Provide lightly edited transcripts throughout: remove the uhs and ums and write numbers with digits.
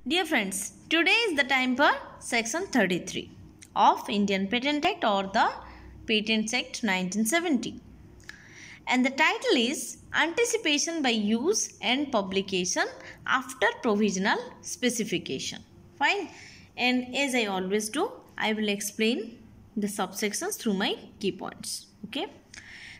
Dear friends, today is the time for section 33 of Indian Patent Act or the Patents Act 1970. And the title is Anticipation by Use and Publication After Provisional Specification. Fine. And as I always do, I will explain the subsections through my key points. Okay.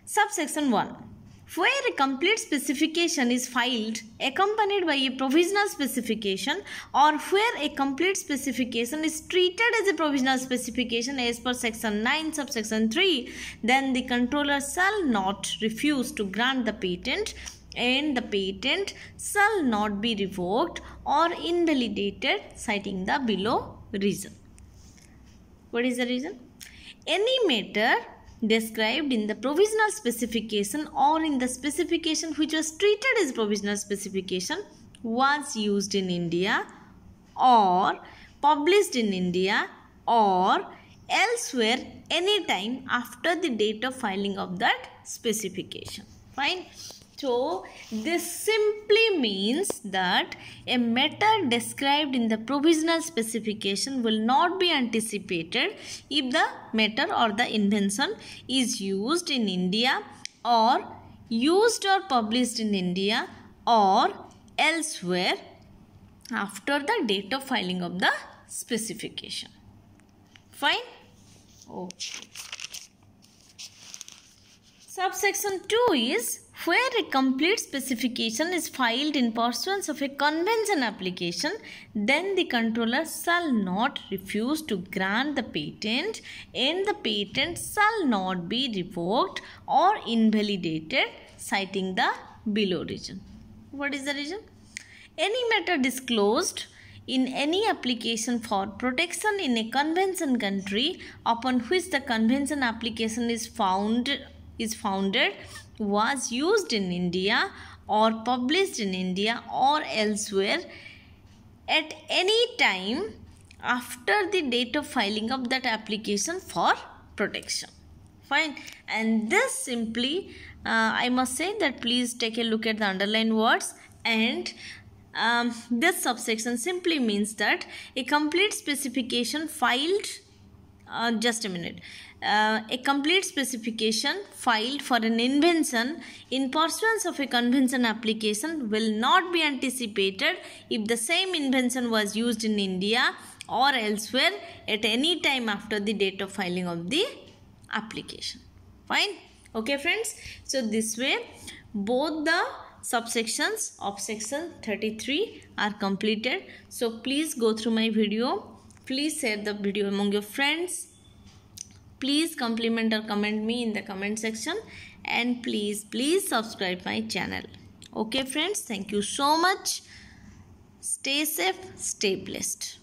Subsection 1. Where a complete specification is filed accompanied by a provisional specification, or where a complete specification is treated as a provisional specification as per section 9 subsection 3, then the controller shall not refuse to grant the patent, and the patent shall not be revoked or invalidated, citing the below reason. What is the reason? Any matter described in the provisional specification or in the specification which was treated as provisional specification was used in India or published in India or elsewhere any time after the date of filing of that specification. Fine. So, this simply means that a matter described in the provisional specification will not be anticipated if the matter or the invention is used in India or used or published in India or elsewhere after the date of filing of the specification. Fine? Okay. Subsection 2 is where a complete specification is filed in pursuance of a convention application, then the controller shall not refuse to grant the patent, and the patent shall not be revoked or invalidated, citing the below reason. What is the reason? Any matter disclosed in any application for protection in a convention country upon which the convention application is founded was used in India or published in India or elsewhere at any time after the date of filing of that application for protection. Fine. And this simply, I must say that please take a look at the underlined words, and this subsection simply means that a complete specification filed, a complete specification filed for an invention in pursuance of a convention application will not be anticipated if the same invention was used in India or elsewhere at any time after the date of filing of the application. Fine. Okay friends. So this way both the subsections of section 33 are completed. So please go through my video. Please share the video among your friends. Please compliment or comment me in the comment section, and please subscribe my channel. Okay friends, thank you so much. Stay safe, stay blessed.